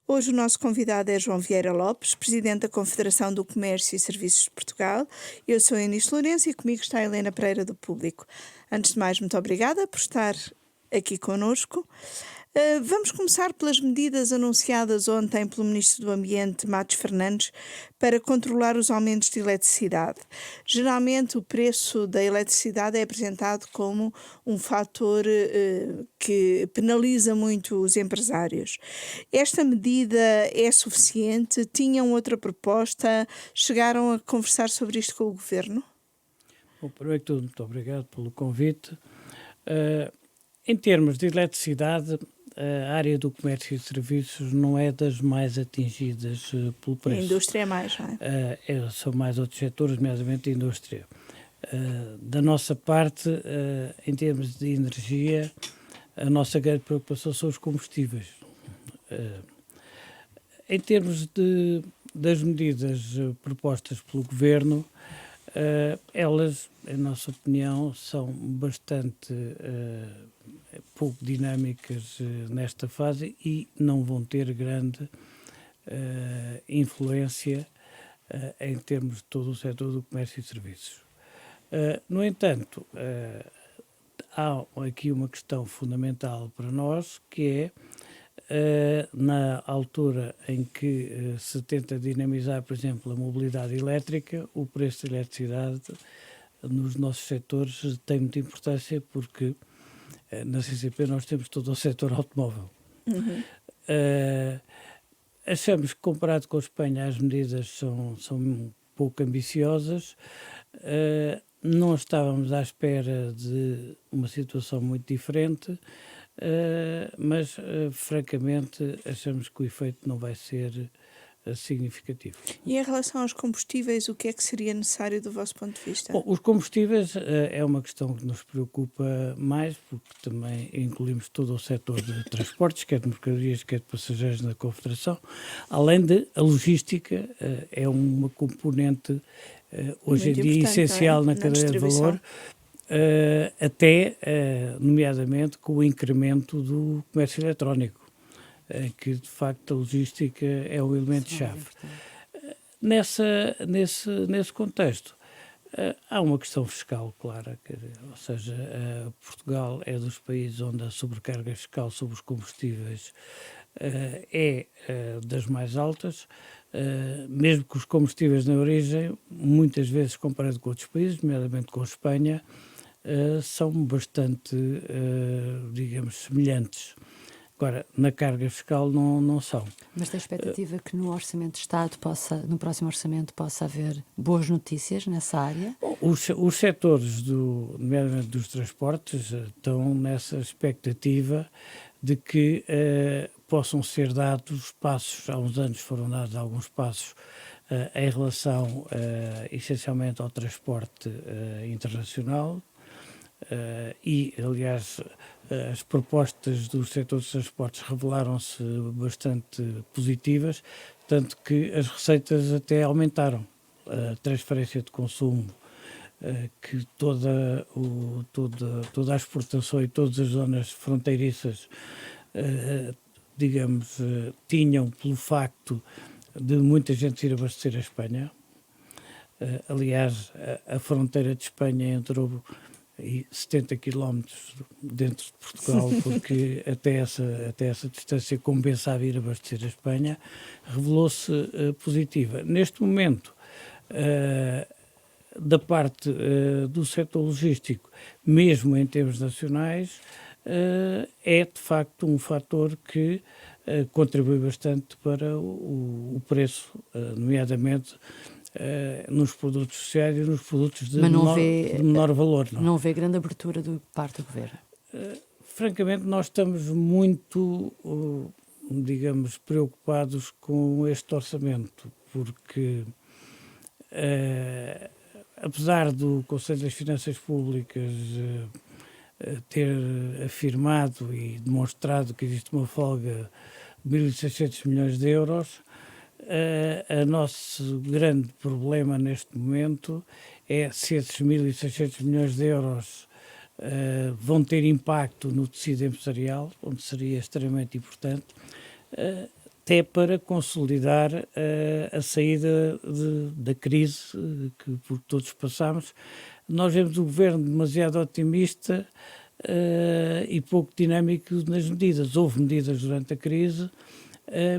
Hoje o nosso convidado é João Vieira Lopes, presidente da Confederação do Comércio e Serviços de Portugal. Eu sou a Eunice Lourenço e comigo está a Helena Pereira do Público. Antes de mais, muito obrigada por estar aqui conosco. Vamos começar pelas medidas anunciadas ontem pelo Ministro do Ambiente, Matos Fernandes, para controlar os aumentos de eletricidade. Geralmente, o preço da eletricidade é apresentado como um fator que penaliza muito os empresários. Esta medida é suficiente? Tinham outra proposta? Chegaram a conversar sobre isto com o Governo? Bom, primeiro que tudo, muito obrigado pelo convite. Em termos de eletricidade, a área do comércio e serviços não é das mais atingidas pelo preço. A indústria é mais, não é? São mais outros setores, nomeadamente a indústria. Da nossa parte, em termos de energia, a nossa grande preocupação são os combustíveis. Em termos das medidas propostas pelo Governo, elas, em nossa opinião, são bastante pouco dinâmicas nesta fase e não vão ter grande influência em termos de todo o setor do comércio e serviços. No entanto, há aqui uma questão fundamental para nós, que é na altura em que se tenta dinamizar, por exemplo, a mobilidade elétrica, o preço da eletricidade nos nossos setores tem muita importância, porque na CCP nós temos todo o setor automóvel. Uhum. Achamos que, comparado com a Espanha, as medidas são um pouco ambiciosas. Não estávamos à espera de uma situação muito diferente, mas, francamente, achamos que o efeito não vai ser significativo. E em relação aos combustíveis, o que é que seria necessário do vosso ponto de vista? Bom, os combustíveis é uma questão que nos preocupa mais, porque também incluímos todo o setor de transportes, quer de mercadorias, quer de passageiros na Confederação, além de a logística é uma componente hoje em dia essencial na cadeia de valor, nomeadamente com o incremento do comércio eletrónico, que de facto a logística é o elemento-chave. Nesse contexto, há uma questão fiscal clara, ou seja, Portugal é dos países onde a sobrecarga fiscal sobre os combustíveis é das mais altas, mesmo que os combustíveis na origem, muitas vezes comparado com outros países, nomeadamente com a Espanha, são bastante, digamos, semelhantes. Agora, na carga fiscal não são. Mas tem expectativa que no Orçamento de Estado no próximo orçamento possa haver boas notícias nessa área? Os setores, nomeadamente dos transportes, estão nessa expectativa de que possam ser dados passos, há uns anos foram dados alguns passos em relação essencialmente ao transporte internacional, e, aliás, as propostas do setor dos transportes revelaram-se bastante positivas, tanto que as receitas até aumentaram. A transferência de consumo, que toda a exportação e todas as zonas fronteiriças, digamos, tinham pelo facto de muita gente ir abastecer a Espanha. Aliás, a fronteira de Espanha entrou 70 quilómetros dentro de Portugal, porque até essa distância compensava ir abastecer a Espanha, revelou-se positiva. Neste momento, da parte do setor logístico, mesmo em termos nacionais, é de facto um fator que contribui bastante para o preço, nomeadamente nos produtos sociais e nos produtos de menor valor. Não vê grande abertura da parte do Governo? Francamente, nós estamos muito, digamos, preocupados com este orçamento, porque apesar do Conselho das Finanças Públicas ter afirmado e demonstrado que existe uma folga de 1.600 milhões de euros, o nosso grande problema neste momento é se esses 1.600 milhões de euros vão ter impacto no tecido empresarial, onde seria extremamente importante. até para consolidar a saída da crise que por todos passamos. Nós vemos o governo demasiado otimista e pouco dinâmico nas medidas. Houve medidas durante a crise,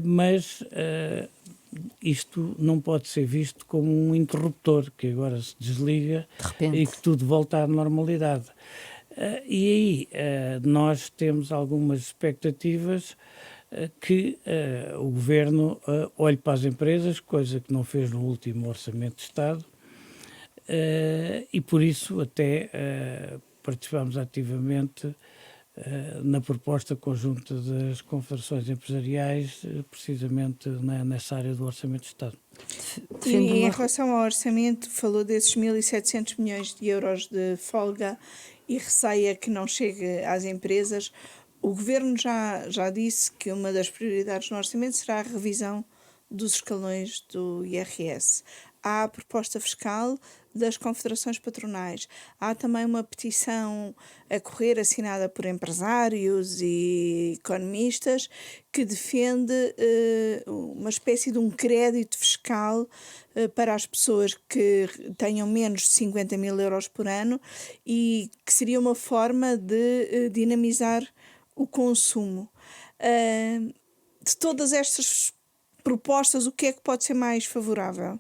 mas isto não pode ser visto como um interruptor que agora se desliga e que tudo volta à normalidade. E aí nós temos algumas expectativas que o Governo olhe para as empresas, coisa que não fez no último Orçamento de Estado, e por isso até participamos ativamente na proposta conjunta das confederações empresariais, precisamente nessa área do Orçamento de Estado. E em relação ao orçamento, falou desses 1.700 milhões de euros de folga e receia que não chegue às empresas. O Governo já disse que uma das prioridades no orçamento será a revisão dos escalões do IRS. Há a proposta fiscal das confederações patronais. Há também uma petição a correr assinada por empresários e economistas que defende uma espécie de um crédito fiscal para as pessoas que tenham menos de 50 mil euros por ano e que seria uma forma de dinamizar o consumo. De todas estas propostas, o que é que pode ser mais favorável?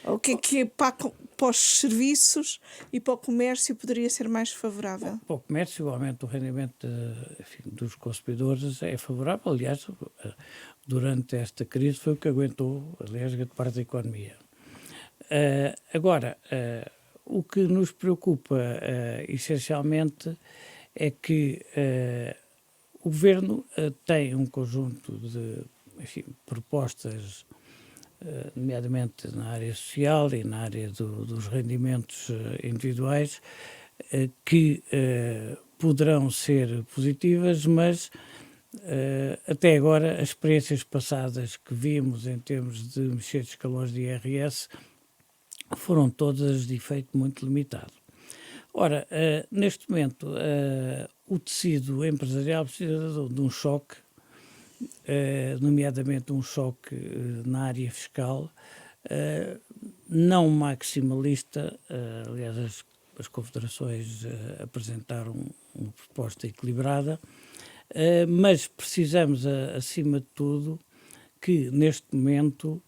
O que é para os serviços e para o comércio poderia ser mais favorável? Para o comércio, o aumento do rendimento dos consumidores é favorável. Aliás, durante esta crise foi o que aguentou, aliás, grande parte da economia. Agora, o que nos preocupa essencialmente é que o Governo tem um conjunto de propostas, nomeadamente na área social e na área dos rendimentos individuais, que poderão ser positivas, mas até agora as experiências passadas que vimos em termos de mexer de escalões de IRS foram todas de efeito muito limitado. Ora, neste momento, o tecido empresarial precisa de um choque, nomeadamente um choque na área fiscal, não maximalista. Aliás, as confederações apresentaram uma proposta equilibrada, mas precisamos, acima de tudo, que neste momento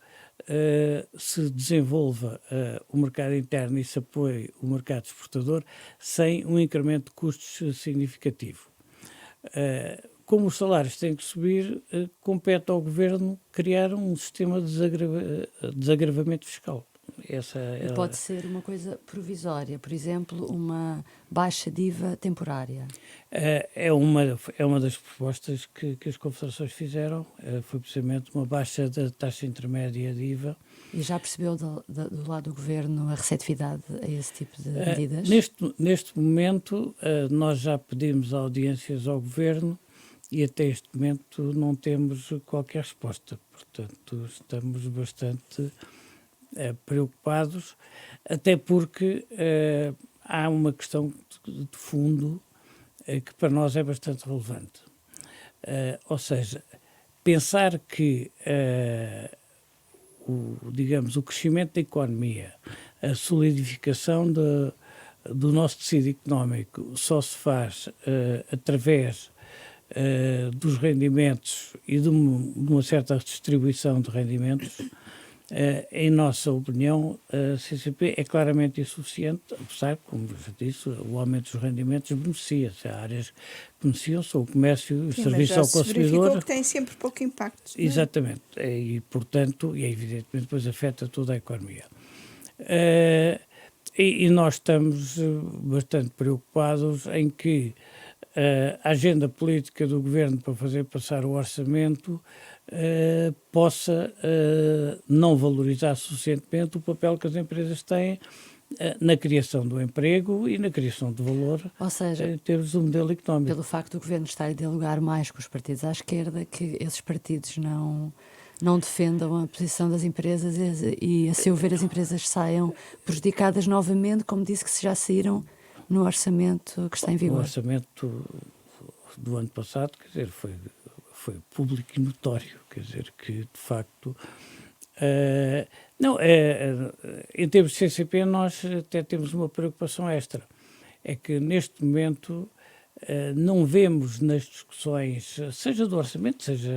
se desenvolva o mercado interno e se apoie o mercado exportador sem um incremento de custos significativo. Como os salários têm que subir, compete ao Governo criar um sistema de desagravamento fiscal. E pode ser uma coisa provisória, por exemplo, uma baixa DIVA temporária. É uma das propostas que as confederações fizeram, foi precisamente uma baixa da taxa intermédia de IVA. E já percebeu do lado do Governo a receptividade a esse tipo de medidas? Neste momento, nós já pedimos audiências ao Governo e até este momento não temos qualquer resposta. Portanto, estamos bastante preocupados, até porque há uma questão de fundo que para nós é bastante relevante. Ou seja, pensar que o crescimento da economia, a solidificação do nosso tecido económico só se faz através dos rendimentos e de uma certa redistribuição de rendimentos, em nossa opinião, a CCP é claramente insuficiente, apesar, como já disse, o aumento dos rendimentos beneficia-se. Há áreas que beneficiam, são o comércio e o serviço ao consumidor. Verificou que tem sempre pouco impacto. Exatamente. E, portanto, evidentemente depois afeta toda a economia. E nós estamos bastante preocupados em que a agenda política do Governo para fazer passar o orçamento possa não valorizar suficientemente o papel que as empresas têm na criação do emprego e na criação de valor, ou seja, em termos do modelo económico. Pelo facto do Governo estar a dialogar mais com os partidos à esquerda, que esses partidos não defendam a posição das empresas e, a seu ver, as empresas saiam prejudicadas novamente, como disse que já saíram no orçamento que está em vigor. O orçamento do ano passado, quer dizer, foi público e notório, quer dizer que, de facto, em termos de CCP nós até temos uma preocupação extra, é que neste momento não vemos nas discussões, seja do orçamento, seja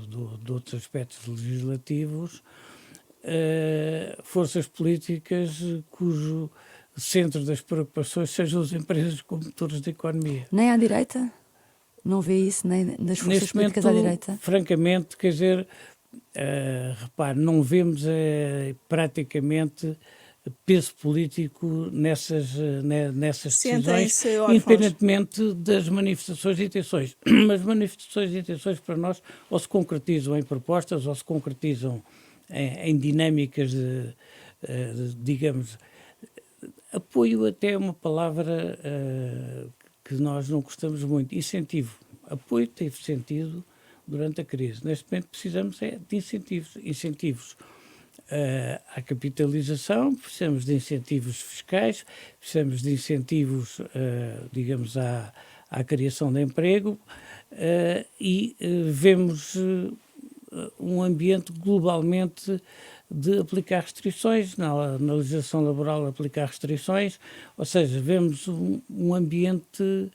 de outros aspectos legislativos, forças políticas cujo centro das preocupações sejam as empresas como motores da economia. Nem à direita? Não vê isso, nem das forças Neste políticas momento, à direita? francamente, quer dizer, repare, não vemos praticamente peso político nessas decisões, Sentem-se órfãos. independentemente das manifestações de intenções. Mas manifestações de intenções para nós ou se concretizam em propostas ou se concretizam em dinâmicas digamos, apoio até é uma palavra que nós não gostamos muito, incentivo. Apoio teve sentido durante a crise. Neste momento precisamos de incentivos à capitalização, precisamos de incentivos fiscais, precisamos de incentivos, digamos, à criação de emprego e vemos um ambiente globalmente de aplicar restrições, na legislação laboral aplicar restrições, ou seja, vemos um ambiente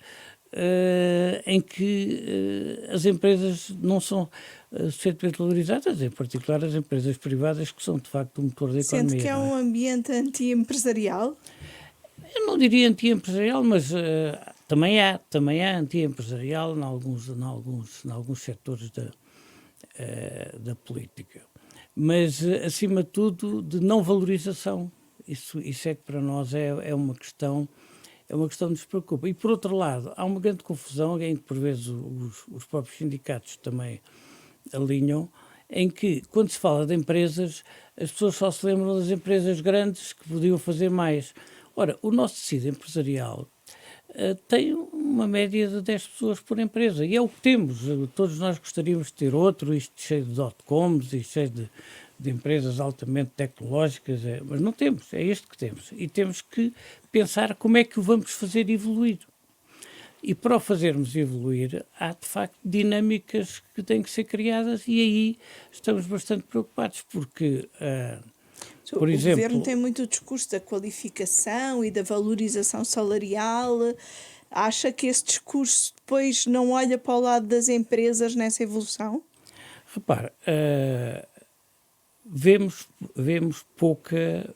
em que as empresas não são suficientemente valorizadas, em particular as empresas privadas, que são de facto o motor da economia. Sente que é um ambiente anti-empresarial? Eu não diria anti-empresarial, mas também há anti-empresarial em alguns setores da política. Mas, acima de tudo, de não valorização. Isso é que para nós é uma questão que nos preocupa. E, por outro lado, há uma grande confusão, em que, por vezes, os próprios sindicatos também alinham, em que, quando se fala de empresas, as pessoas só se lembram das empresas grandes que podiam fazer mais. Ora, o nosso tecido empresarial tem uma média de 10 pessoas por empresa, e é o que temos. Todos nós gostaríamos de ter outro, isto cheio de dot-coms e cheio de empresas altamente tecnológicas, mas não temos, é este que temos. E temos que pensar como é que o vamos fazer evoluir. E para o fazermos evoluir, há de facto dinâmicas que têm que ser criadas, e aí estamos bastante preocupados, porque... por exemplo, o governo tem muito o discurso da qualificação e da valorização salarial. Acha que esse discurso depois não olha para o lado das empresas nessa evolução? Repara, vemos pouca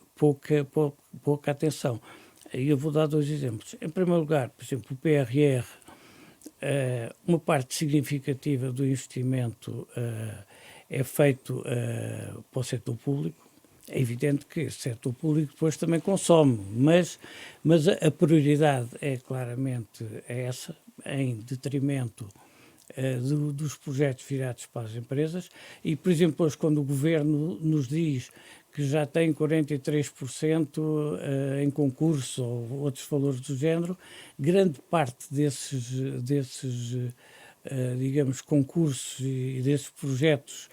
atenção. E eu vou dar 2 exemplos. Em primeiro lugar, por exemplo, o PRR, uma parte significativa do investimento é feito para o setor público. É evidente que esse setor público depois também consome, mas a prioridade é claramente essa, em detrimento dos projetos virados para as empresas. E, por exemplo, hoje, quando o Governo nos diz que já tem 43% em concurso ou outros valores do género, grande parte desses digamos, concursos e desses projetos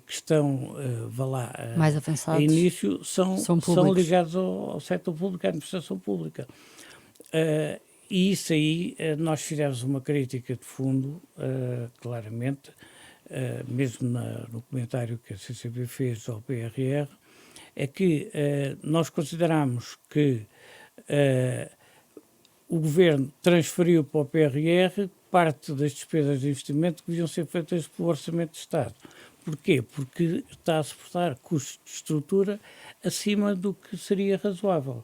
que estão, mais avançados, a início, são ligados ao setor público, à administração pública. E isso aí, nós fizemos uma crítica de fundo, claramente, mesmo no comentário que a CCB fez ao PRR, é que nós consideramos que o Governo transferiu para o PRR parte das despesas de investimento que deviam ser feitas pelo Orçamento de Estado. Porquê? Porque está a suportar custos de estrutura acima do que seria razoável.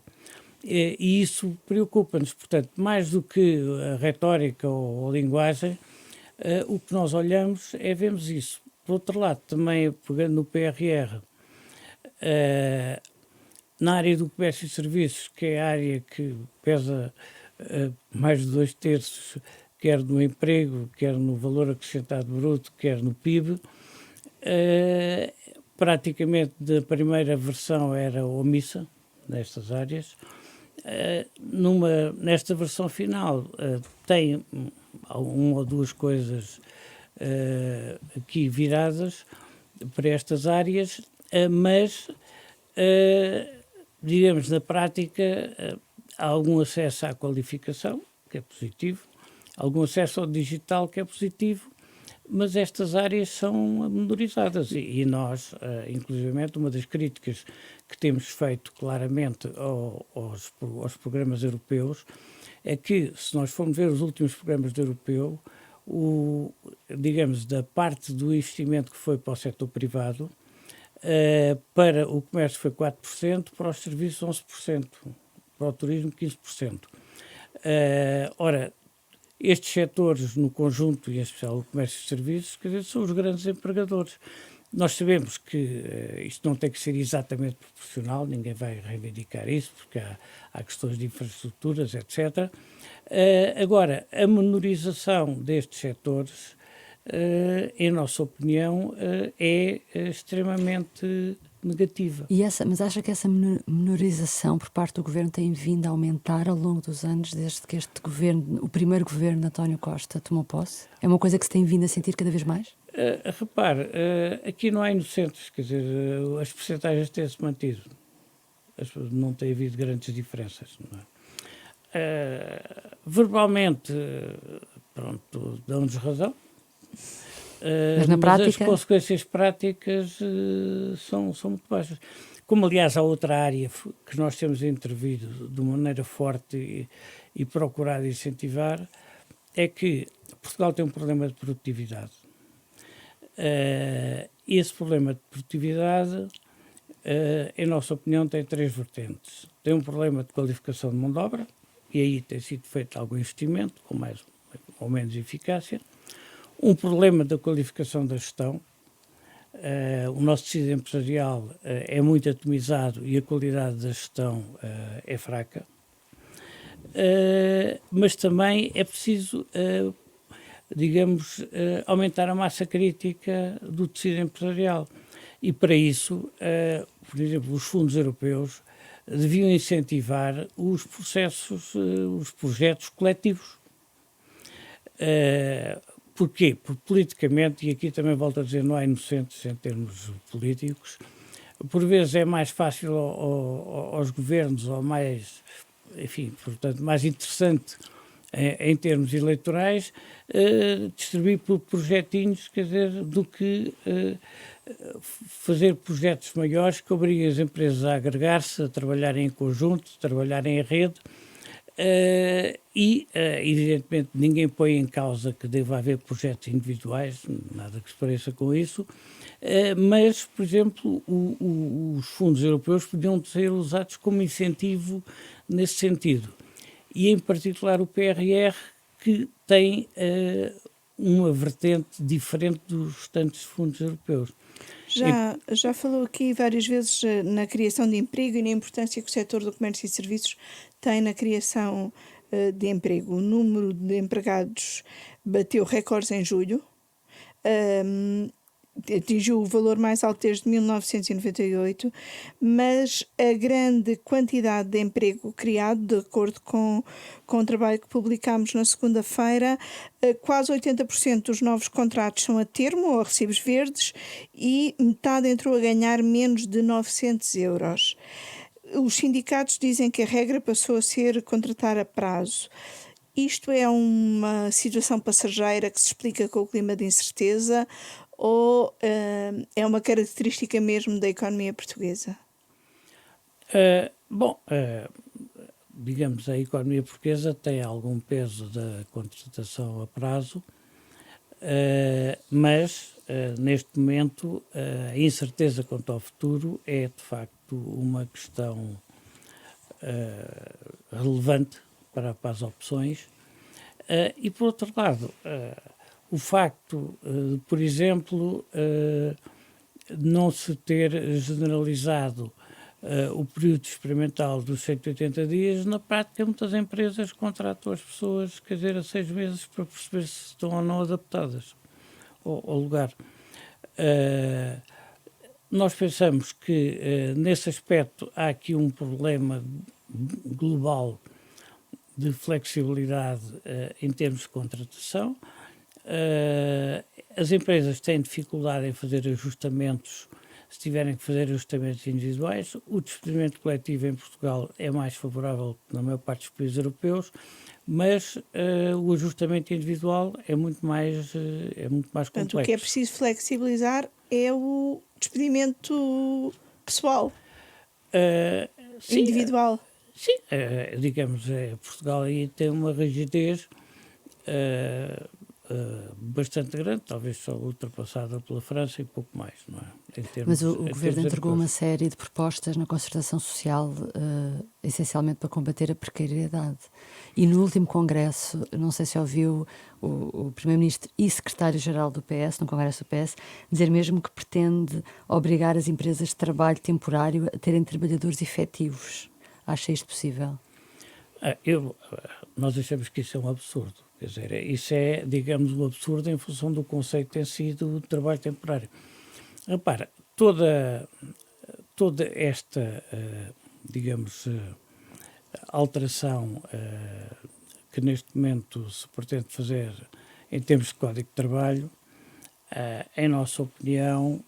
E isso preocupa-nos. Portanto, mais do que a retórica ou a linguagem, o que nós olhamos vemos isso. Por outro lado, também pegando no PRR, na área do comércio e serviços, que é a área que pesa mais de 2/3, quer no emprego, quer no valor acrescentado bruto, quer no PIB, praticamente da primeira versão era omissa nestas áreas. Nesta versão final tem uma ou duas coisas aqui viradas para estas áreas, mas digamos, na prática há algum acesso à qualificação, que é positivo, algum acesso ao digital, que é positivo, mas estas áreas são menorizadas e nós, inclusivamente, uma das críticas que temos feito claramente aos programas europeus é que, se nós formos ver os últimos programas europeu, digamos, da parte do investimento que foi para o setor privado, para o comércio foi 4%, para os serviços 11%, para o turismo 15%. Ora, estes setores no conjunto, e em especial o comércio e serviços, quer dizer, são os grandes empregadores. Nós sabemos que isto não tem que ser exatamente proporcional, ninguém vai reivindicar isso, porque há questões de infraestruturas, etc. Agora, a menorização destes setores, em nossa opinião, é extremamente negativa. Mas acha que essa menorização por parte do governo tem vindo a aumentar ao longo dos anos, desde que este governo, o primeiro governo de António Costa, tomou posse? É uma coisa que se tem vindo a sentir cada vez mais? Repare, aqui não há inocentes, quer dizer, as percentagens têm-se mantido. Não tem havido grandes diferenças. Não é? Verbalmente, pronto, dão-nos razão. Mas na prática? As consequências práticas são muito baixas. Como, aliás, há outra área que nós temos intervido de maneira forte e procurado incentivar, é que Portugal tem um problema de produtividade. Esse problema de produtividade, em nossa opinião, tem três vertentes. Tem um problema de qualificação de mão de obra, e aí tem sido feito algum investimento, com mais ou menos eficácia. Um problema da qualificação da gestão. O nosso tecido empresarial é muito atomizado e a qualidade da gestão é fraca. Mas também é preciso, digamos, aumentar a massa crítica do tecido empresarial. E para isso, por exemplo, os fundos europeus deviam incentivar os projetos coletivos. Porquê? Porque politicamente, e aqui também volto a dizer, não há inocentes em termos políticos, por vezes é mais fácil aos governos, ou mais, enfim, portanto, mais interessante em termos eleitorais, distribuir por projetinhos, quer dizer, do que fazer projetos maiores que obriguem as empresas a agregar-se, a trabalharem em conjunto, a trabalharem em rede. Evidentemente, ninguém põe em causa que deva haver projetos individuais, nada que se pareça com isso, mas, por exemplo, os fundos europeus podiam ser usados como incentivo nesse sentido. E, em particular, o PRR, que tem uma vertente diferente dos restantes fundos europeus. Já falou aqui várias vezes na criação de emprego e na importância que o setor do comércio e serviços tem na criação de emprego. O número de empregados bateu recordes em julho, atingiu o valor mais alto desde 1998, mas a grande quantidade de emprego criado, de acordo com o trabalho que publicámos na segunda-feira, quase 80% dos novos contratos são a termo ou a recibos verdes e metade entrou a ganhar menos de 900 euros. Os sindicatos dizem que a regra passou a ser contratar a prazo. Isto é uma situação passageira que se explica com o clima de incerteza ou é uma característica mesmo da economia portuguesa? Digamos, a economia portuguesa tem algum peso da contratação a prazo, mas neste momento a incerteza quanto ao futuro é de facto uma questão relevante para as opções. E por outro lado, o facto de, por exemplo, não se ter generalizado o período experimental dos 180 dias, na prática muitas empresas contratam as pessoas, quer dizer, a 6 meses para perceber se estão ou não adaptadas ao lugar. Nós pensamos que nesse aspecto há aqui um problema global de flexibilidade em termos de contratação. As empresas têm dificuldade em fazer ajustamentos se tiverem que fazer ajustamentos individuais. O despedimento coletivo em Portugal é mais favorável que na maior parte dos países europeus, mas o ajustamento individual é muito mais Portanto, complexo. o que é preciso flexibilizar é o despedimento pessoal, Sim, individual. sim, digamos, Portugal aí tem uma rigidez bastante grande, talvez só ultrapassada pela França e pouco mais, não é? Mas o Governo entregou uma europeus. série de propostas na concertação social, essencialmente para combater a precariedade. E no último congresso, não sei se ouviu o Primeiro-Ministro e Secretário-Geral do PS, no congresso do PS, dizer mesmo que pretende obrigar as empresas de trabalho temporário a terem trabalhadores efetivos. Acha isto possível? Nós achamos que isso é um absurdo. Quer dizer, isso é, digamos, um absurdo em função do conceito que tem sido o trabalho temporário. Repara, toda esta, digamos, alteração que neste momento se pretende fazer em termos de Código de Trabalho, em nossa opinião,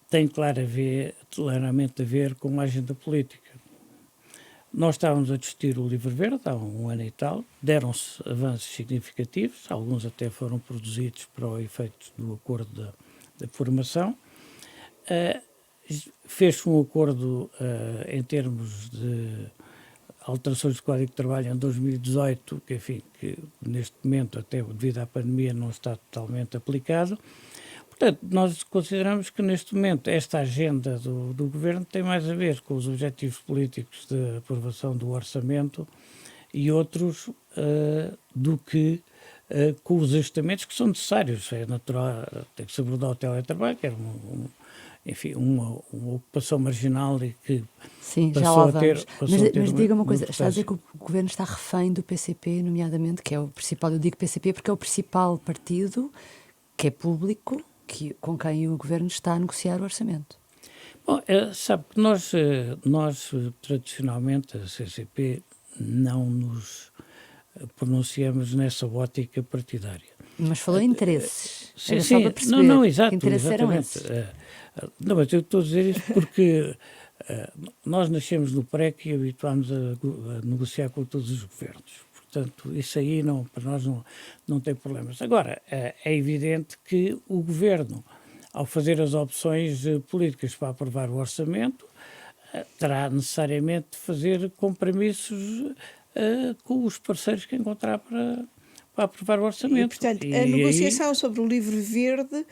tem claramente a ver com a agenda política. Nós estávamos a discutir o Livro Verde há um ano e tal, deram-se avanços significativos, alguns até foram produzidos para o efeito do acordo da formação. Fez-se um acordo em termos de alterações do Código de Trabalho em 2018, que, enfim, que neste momento, até devido à pandemia, não está totalmente aplicado. Portanto, nós consideramos que neste momento esta agenda do Governo tem mais a ver com os objetivos políticos de aprovação do orçamento e outros do que com os ajustamentos que são necessários. É natural, tem que se abordar o teletrabalho, que era enfim, uma ocupação marginal e que Sim, já passou lá a ter, vamos. Mas diga uma coisa, está a dizer importância. que o Governo está refém do PCP, nomeadamente, que é o principal, eu digo PCP porque é o principal partido que é público, com quem o Governo está a negociar o orçamento. Bom, sabe que nós tradicionalmente, a CCP, não nos pronunciamos nessa ótica partidária. Mas falou em interesses. Sim, Era só para sim, perceber não, que exato, interesses eram exatamente. esses. Não, mas eu estou a dizer isso porque nós nascemos no PREC e habituámos a negociar com todos os governos. Portanto, isso aí para nós não tem problemas. Agora, é evidente que o governo, ao fazer as opções políticas para aprovar o orçamento, terá necessariamente de fazer compromissos com os parceiros que encontrar para aprovar o E, orçamento. portanto, a E negociação sobre o Livro Verde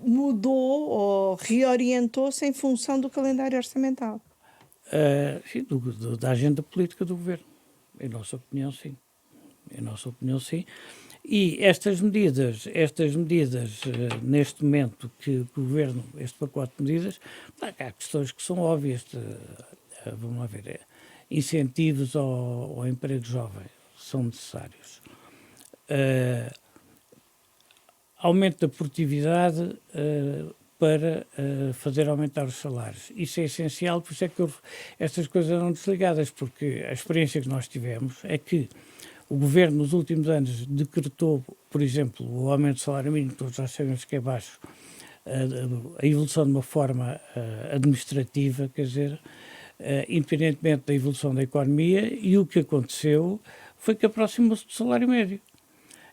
mudou ou reorientou-se em função do calendário orçamental. Sim, da agenda política do governo. Em nossa opinião, sim. Em nossa opinião, sim. E estas medidas neste momento que o governo, este pacote de medidas, há questões que são óbvias. Vamos lá ver, incentivos ao emprego jovem são necessários. Aumento da produtividade para fazer aumentar os salários. Isso é essencial, por isso é que estas coisas eram desligadas, porque a experiência que nós tivemos é que o Governo, nos últimos anos, decretou, por exemplo, o aumento do salário mínimo, todos já sabemos que é baixo, a evolução de uma forma administrativa, quer dizer, independentemente da evolução da economia, e o que aconteceu foi que aproximou-se do salário médio.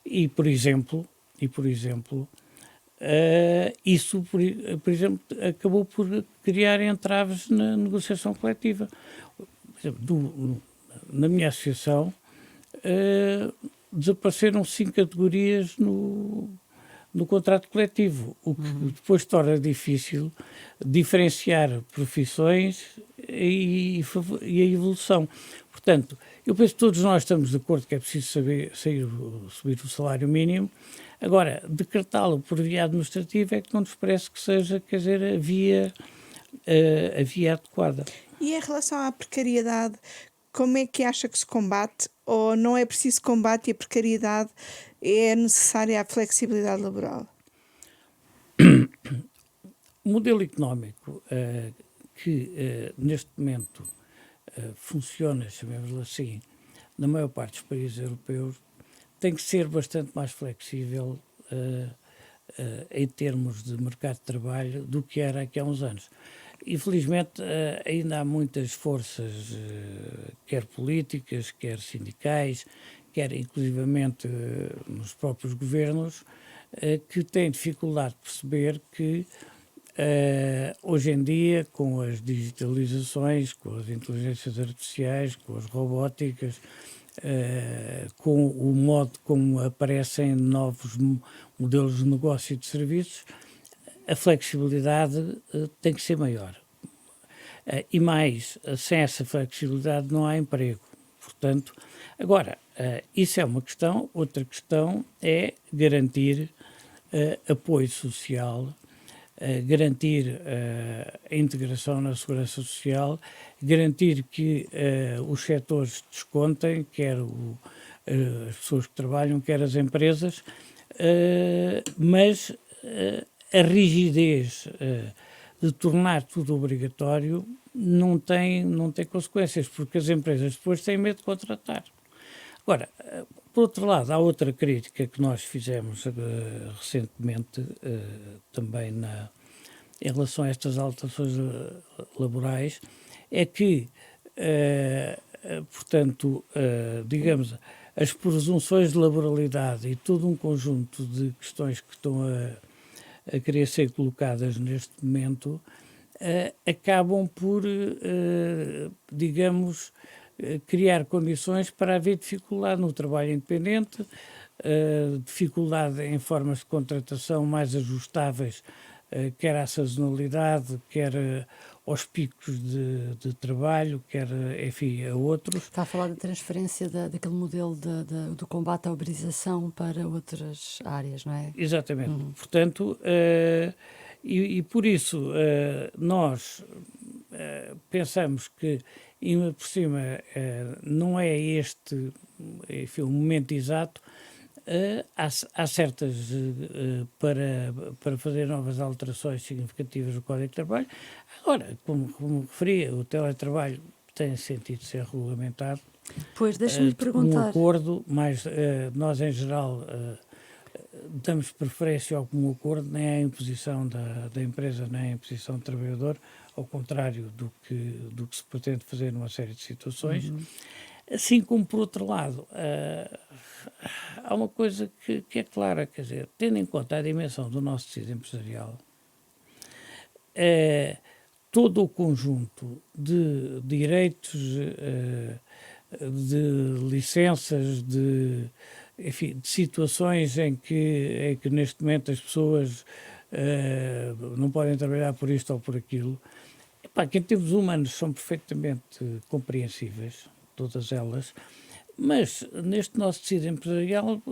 E, por exemplo, isso, por exemplo, acabou por criar entraves na negociação coletiva. Por exemplo, na minha associação, desapareceram 5 categorias no contrato coletivo, o que depois torna difícil diferenciar profissões e a evolução. Portanto, eu penso que todos nós estamos de acordo que é preciso subir o salário mínimo. Agora, decretá-lo por via administrativa é que não nos parece que seja, quer dizer, a via adequada. E em relação à precariedade, como é que acha que se combate? Ou não é preciso combate e a precariedade é necessária a flexibilidade laboral? O modelo económico que neste momento funciona, chamemos-lo assim, na maior parte dos países europeus, tem que ser bastante mais flexível em termos de mercado de trabalho do que era aqui há uns anos. Infelizmente, ainda há muitas forças, quer políticas, quer sindicais, quer inclusivamente nos próprios governos, que têm dificuldade de perceber que hoje em dia, com as digitalizações, com as inteligências artificiais, com as robóticas, com o modo como aparecem novos modelos de negócio e de serviços, a flexibilidade tem que ser maior. E mais, sem essa flexibilidade não há emprego. Portanto, agora, isso é uma questão. Outra questão é garantir apoio social, garantir a integração na segurança social, garantir que os setores descontem, quer as pessoas que trabalham, quer as empresas, mas a rigidez de tornar tudo obrigatório não tem consequências, porque as empresas depois têm medo de contratar. Agora, por outro lado, há outra crítica que nós fizemos recentemente, também em relação a estas alterações laborais, é que, portanto, digamos, as presunções de laboralidade e todo um conjunto de questões que estão a querer ser colocadas neste momento, acabam por, digamos, criar condições para haver dificuldade no trabalho independente, dificuldade em formas de contratação mais ajustáveis, quer à sazonalidade, quer aos picos de trabalho, quer, enfim, a outros. Está a falar da transferência daquele modelo do combate à uberização para outras áreas, não é? Exatamente. Portanto, e por isso nós pensamos que, ainda por cima, não é este, enfim, o momento exato. Há certas para fazer novas alterações significativas no Código de Trabalho. Agora, como referia, o teletrabalho tem sentido ser regulamentado. Pois, deixa-me perguntar. Um acordo, mas nós, em geral, damos preferência ao comum acordo, nem à imposição da empresa, nem à imposição do trabalhador, ao contrário do que se pretende fazer numa série de situações. Assim como, por outro lado, há uma coisa que é clara, quer dizer, tendo em conta a dimensão do nosso tecido empresarial, todo o conjunto de direitos, de licenças, enfim, de situações em que neste momento as pessoas não podem trabalhar por isto ou por aquilo, que em termos humanos são perfeitamente compreensíveis, todas elas, mas neste nosso tecido empresarial,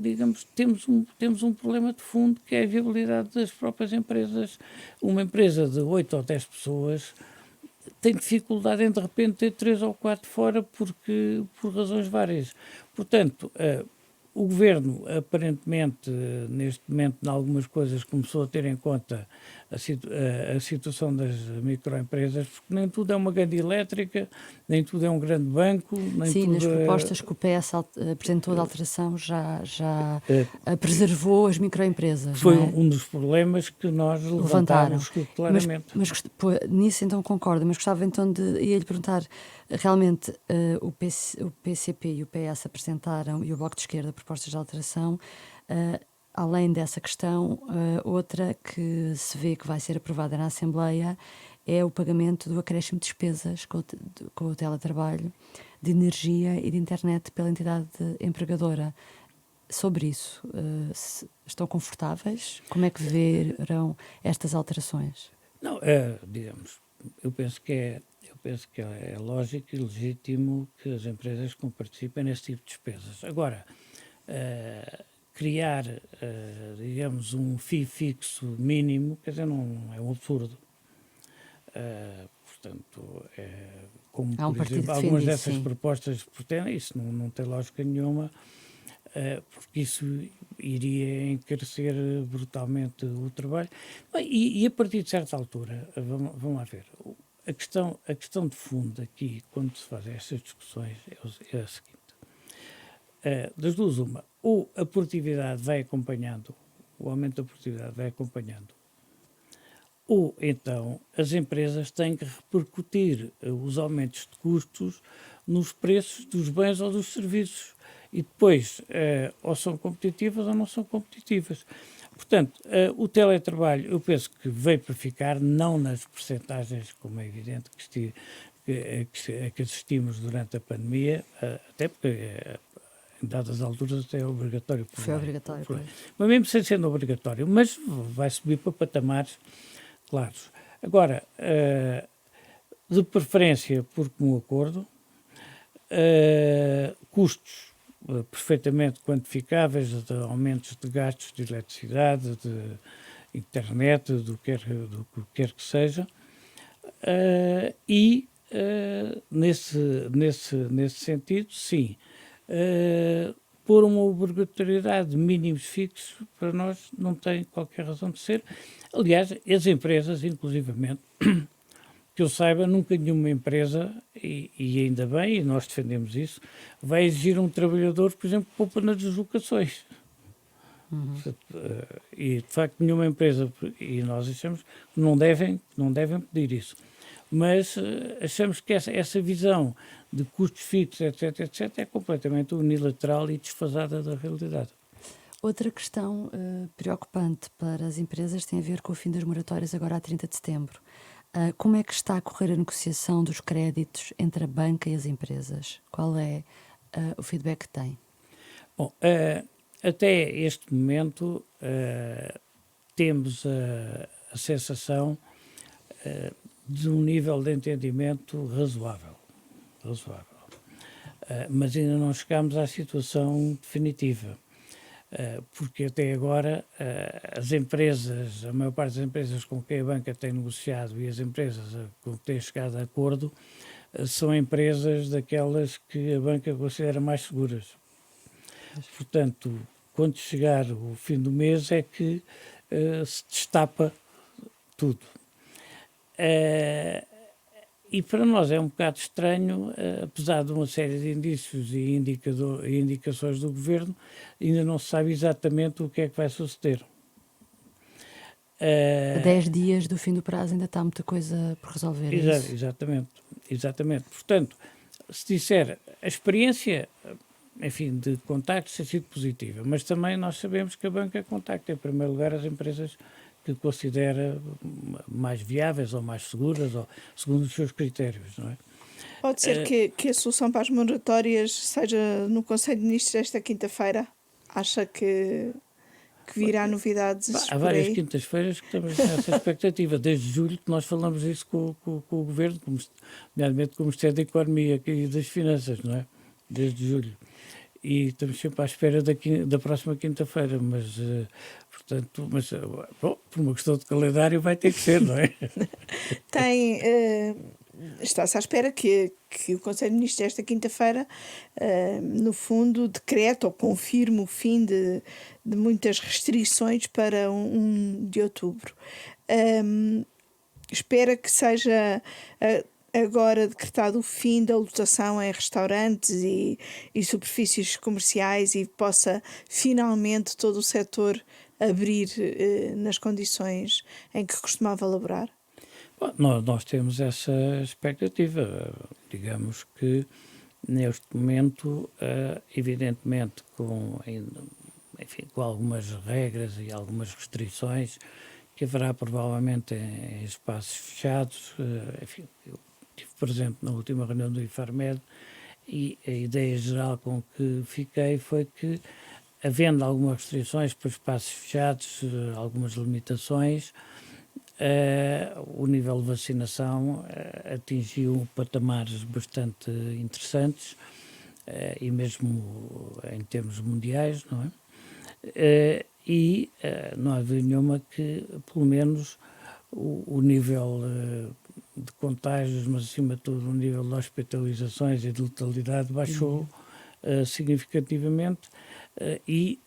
digamos, temos um problema de fundo, que é a viabilidade das próprias empresas. Uma empresa de 8 ou 10 pessoas tem dificuldade em, de repente, ter 3 ou 4 fora por razões várias. Portanto, o Governo, aparentemente, neste momento, em algumas coisas, começou a ter em conta a situação das microempresas, porque nem tudo é uma grande elétrica, nem tudo é um grande banco. Nem Sim, tudo nas propostas que o PS apresentou de alteração já preservou as microempresas. Foi não é? um dos problemas que nós levantámos claramente. Mas nisso então concordo, mas gostava então ia-lhe perguntar, realmente o PCP e o PS apresentaram, e o Bloco de Esquerda, propostas de alteração. Além dessa questão, outra que se vê que vai ser aprovada na Assembleia é o pagamento do acréscimo de despesas com o teletrabalho, de energia e de internet pela entidade empregadora. Sobre isso, estão confortáveis? Como é que verão estas alterações? Não, digamos, eu penso que é lógico e legítimo que as empresas participem nesse tipo de despesas. Agora, criar, digamos, um FII fixo mínimo, quer dizer, não é um absurdo. Portanto, como, por exemplo, algumas dessas propostas pretendem, isso não tem lógica nenhuma, porque isso iria encarecer brutalmente o trabalho. Bem, e a partir de certa altura, vamos lá ver, a questão de fundo aqui, quando se fazem estas discussões, é a seguinte. Das duas, uma, ou a produtividade vai acompanhando o aumento da produtividade vai acompanhando. Ou então as empresas têm que repercutir os aumentos de custos nos preços dos bens ou dos serviços. E depois ou são competitivas ou não são competitivas. Portanto, o teletrabalho eu penso que veio para ficar, não nas percentagens, como é evidente que assistimos durante a pandemia, até porque em dadas alturas até é obrigatório. Foi obrigatório, pois. Mas mesmo sem sendo obrigatório, mas vai subir para patamares claros. Agora, de preferência por comum acordo, custos perfeitamente quantificáveis de aumentos de gastos de eletricidade, de internet, do que quer que seja, nesse sentido, sim, pôr uma obrigatoriedade de mínimos fixos para nós não tem qualquer razão de ser. Aliás, as empresas, inclusivamente, que eu saiba, nunca nenhuma empresa, e ainda bem, e nós defendemos isso, vai exigir um trabalhador, por exemplo, que poupa nas deslocações. E, de facto, nenhuma empresa, e nós achamos que não devem pedir isso. Mas achamos que essa visão de custos fixos, etc., é completamente unilateral e desfasada da realidade. Outra questão preocupante para as empresas tem a ver com o fim das moratórias agora a 30 de setembro. Como é que está a correr a negociação dos créditos entre a banca e as empresas? Qual é o feedback que tem? Bom, até este momento temos a sensação de um nível de entendimento razoável. Mas ainda não chegámos à situação definitiva. Porque até agora as empresas, a maior parte das empresas com quem a banca tem negociado e as empresas com que tem chegado a acordo são empresas daquelas que a banca considera mais seguras. Portanto, quando chegar o fim do mês é que se destapa tudo. E para nós é um bocado estranho, apesar de uma série de indícios e indicações do Governo, ainda não se sabe exatamente o que é que vai suceder. A 10 dias do fim do prazo ainda está muita coisa por resolver. Exatamente. Portanto, se disser a experiência, enfim, de contactos tem sido positiva, mas também nós sabemos que a banca contacta em primeiro lugar as empresas que considera mais viáveis ou mais seguras, ou segundo os seus critérios, não é? Pode ser que a solução para as moratórias seja no Conselho de Ministros esta quinta-feira? Acha que virá novidades Há por várias aí? quintas-feiras que temos essa expectativa. Desde julho que nós falamos isso com o Governo, nomeadamente com o Ministério da Economia e das Finanças, não é? Desde julho. E estamos sempre à espera da próxima quinta-feira, mas, portanto, por uma questão de calendário vai ter que ser, não é? Está-se à espera que o Conselho de Ministros esta quinta-feira, no fundo, decrete ou confirme o fim de muitas restrições para 1 de outubro. Espera que seja agora decretado o fim da lotação em restaurantes e superfícies comerciais e possa finalmente todo o setor abrir nas condições em que costumava laborar? Bom, nós temos essa expectativa. Digamos que neste momento, evidentemente com algumas regras e algumas restrições que haverá provavelmente em espaços fechados. Enfim, eu estive presente na última reunião do Infarmed e a ideia geral com que fiquei foi que, havendo algumas restrições para espaços fechados, algumas limitações, o nível de vacinação atingiu patamares bastante interessantes e mesmo em termos mundiais, não é? E não havia nenhuma que, pelo menos, o nível de contágios, mas acima de tudo o nível de hospitalizações e de letalidade baixou significativamente e,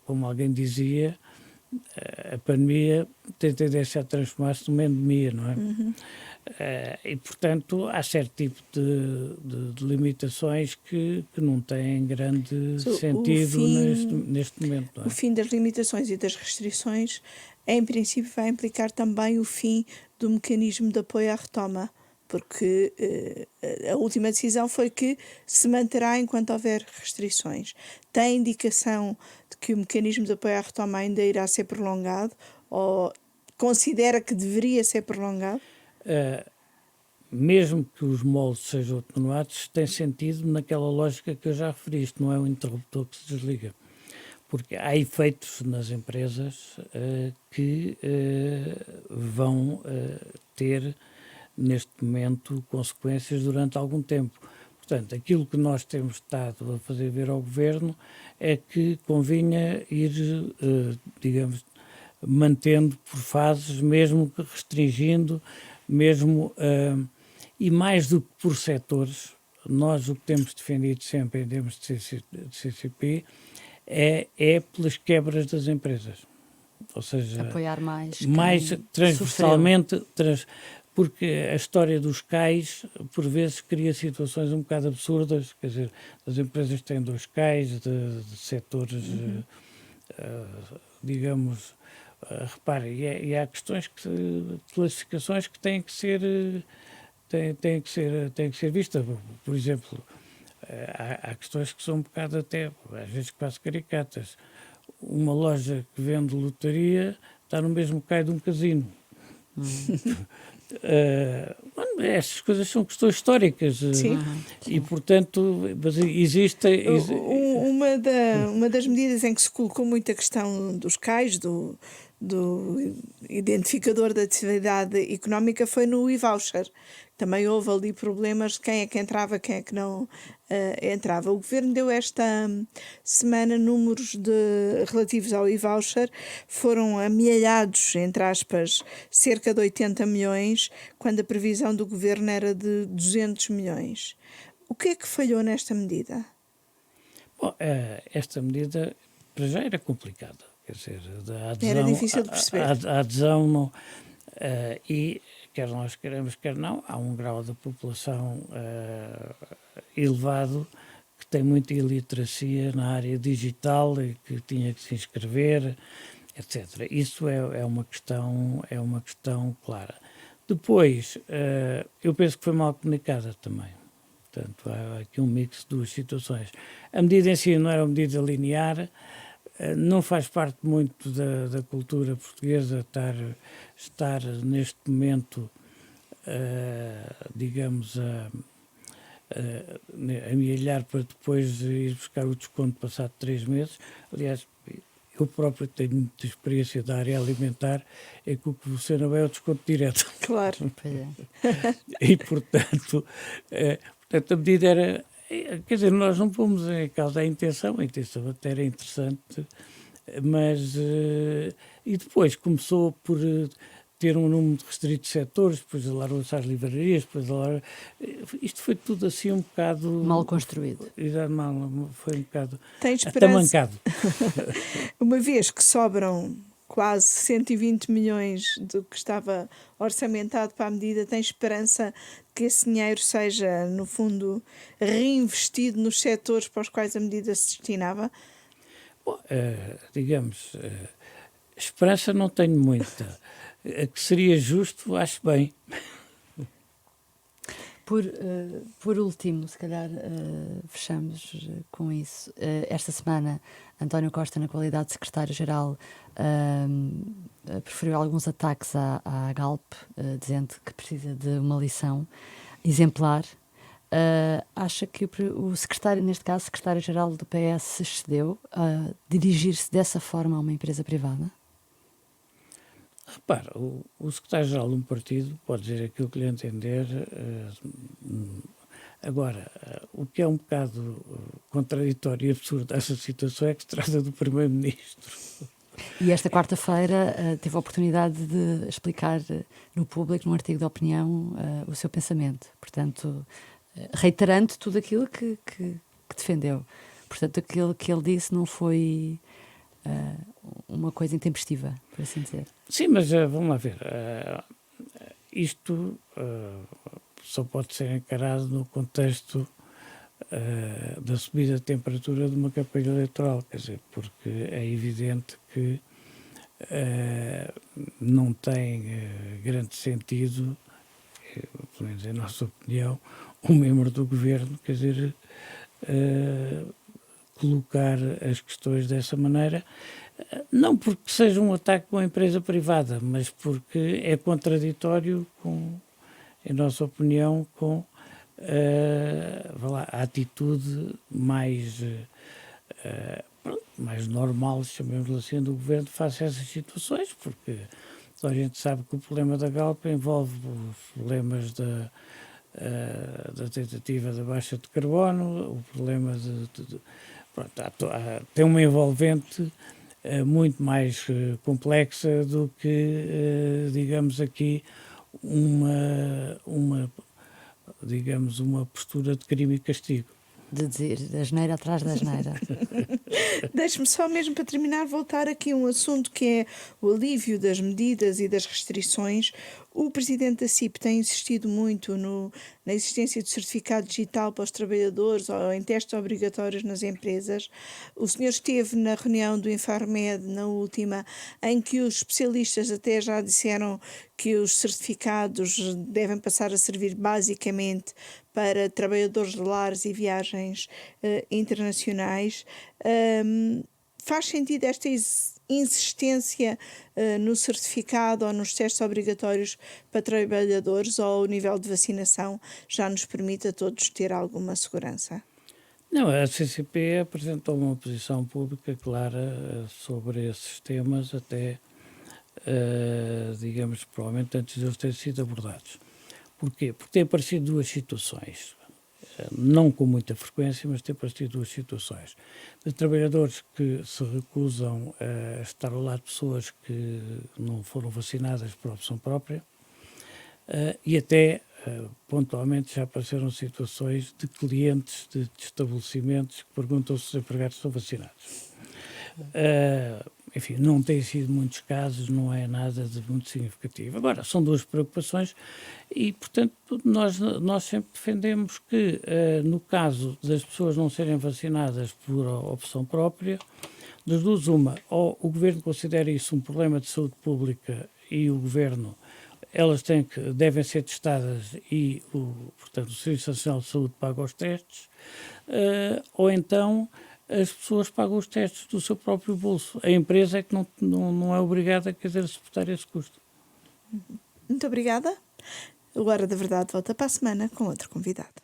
como alguém dizia, a pandemia tem tendência a transformar-se numa endemia, não é? E, portanto, há certo tipo de limitações que não têm grande sentido neste momento. Não é? O fim das limitações e das restrições, em princípio, vai implicar também o fim do mecanismo de apoio à retoma, porque a última decisão foi que se manterá enquanto houver restrições. Tem indicação de que o mecanismo de apoio à retoma ainda irá ser prolongado, ou considera que deveria ser prolongado? Mesmo que os moldes sejam atenuados, tem sentido naquela lógica que eu já referi. Isto não é um interruptor que se desliga. Porque há efeitos nas empresas que vão ter, neste momento, consequências durante algum tempo. Portanto, aquilo que nós temos estado a fazer ver ao Governo é que convinha ir, digamos, mantendo por fases, mesmo que restringindo, mesmo, e mais do que por setores. Nós o que temos defendido sempre em termos de CCP é pelas quebras das empresas. Ou seja, apoiar mais transversalmente, porque a história dos CAIs, por vezes, cria situações um bocado absurdas. Quer dizer, as empresas têm 2 CAIs de setores, digamos, reparem, e há questões, classificações que têm que ser vistas. Por exemplo, há questões que são um bocado até, às vezes quase caricatas. Uma loja que vende lotaria está no mesmo CAI de um casino. Essas coisas são questões históricas. Sim. E, portanto, existe... Uma das medidas em que se colocou muito a questão dos CAIs, do identificador da atividade económica, foi no e-voucher. Também houve ali problemas de quem é que entrava, quem é que não entrava. O Governo deu esta semana números relativos ao e-voucher, foram amealhados, entre aspas, cerca de 80 milhões, quando a previsão do Governo era de 200 milhões. O que é que falhou nesta medida? Bom, esta medida, para já, era complicada. Quer dizer, a adesão, era difícil de perceber. A adesão não, e quer nós queremos, quer não, há um grau da população elevado que tem muita iliteracia na área digital e que tinha que se inscrever, etc. Isso é uma questão clara. Depois, eu penso que foi mal comunicada também. Portanto, há aqui um mix de 2 situações. A medida em si não era uma medida linear, não faz parte muito da cultura portuguesa estar neste momento, digamos, a amealhar para depois ir buscar o desconto passado 3 meses. Aliás, eu próprio tenho muita experiência da área alimentar, é que o que você não é o desconto direto. Claro. E, portanto, a medida era... Quer dizer, nós não pomos em causa a intenção até era interessante, mas... e depois começou por ter um número de restritos setores, depois alargou-se às livrarias, isto foi tudo assim um bocado... mal construído. Foi um bocado atamancado. Uma vez que sobram quase 120 milhões do que estava orçamentado para a medida, tem esperança que esse dinheiro seja, no fundo, reinvestido nos setores para os quais a medida se destinava? Bom, digamos, esperança não tenho muita. Que seria justo, acho bem. Por último, se calhar fechamos com isso. Esta semana, António Costa, na qualidade de secretário-geral, preferiu alguns ataques à Galp, dizendo que precisa de uma lição exemplar. Acha que o secretário, neste caso, secretário-geral do PS, se excedeu a dirigir-se dessa forma a uma empresa privada? Repara, o secretário-geral de um partido pode dizer aquilo que lhe entender. Agora, o que é um bocado contraditório e absurdo essa situação é que se trata do primeiro-ministro. E esta quarta-feira teve a oportunidade de explicar no público, num artigo de opinião, o seu pensamento. Portanto, reiterando tudo aquilo que defendeu. Portanto, aquilo que ele disse não foi uma coisa intempestiva, por assim dizer. Sim, mas vamos lá ver. Isto só pode ser encarado no contexto da subida de temperatura de uma campanha eleitoral, quer dizer, porque é evidente que não tem grande sentido, pelo menos em nossa opinião, um membro do governo, quer dizer, colocar as questões dessa maneira, não porque seja um ataque a uma empresa privada, mas porque é contraditório com, em nossa opinião, com a atitude mais normal, chamemos assim, do governo face a essas situações, porque a gente sabe que o problema da Galp envolve os problemas da tentativa da baixa de carbono, o problema tem uma envolvente muito mais complexa do que, digamos aqui, uma postura de crime e castigo. De dizer, da asneira atrás da asneira. Deixe-me só mesmo para terminar voltar aqui a um assunto que é o alívio das medidas e das restrições. O presidente da CIP tem insistido muito na existência de certificado digital para os trabalhadores ou em testes obrigatórios nas empresas. O senhor esteve na reunião do Infarmed, na última, em que os especialistas até já disseram que os certificados devem passar a servir basicamente para trabalhadores de lares e viagens internacionais. Faz sentido esta insistência no certificado ou nos testes obrigatórios para trabalhadores, ou o nível de vacinação já nos permite a todos ter alguma segurança? Não, a CCP apresentou uma posição pública clara sobre esses temas, até, digamos, provavelmente antes de eles terem sido abordados. Porquê? Porque tem aparecido duas situações, não com muita frequência, mas tem aparecido duas situações, de trabalhadores que se recusam a estar ao lado de pessoas que não foram vacinadas por opção própria, e até, pontualmente, já apareceram situações de clientes de estabelecimentos que perguntam se os empregados estão vacinados. Enfim, não tem sido muitos casos, não é nada de muito significativo. Agora, são duas preocupações e, portanto, nós sempre defendemos que, no caso das pessoas não serem vacinadas por opção própria, das duas uma, ou o Governo considera isso um problema de saúde pública e o Governo, elas devem ser testadas e, portanto, o Serviço Nacional de Saúde paga os testes, ou então as pessoas pagam os testes do seu próprio bolso. A empresa é que não é obrigada a suportar esse custo. Muito obrigada. O Hora da Verdade volta para a semana com outro convidado.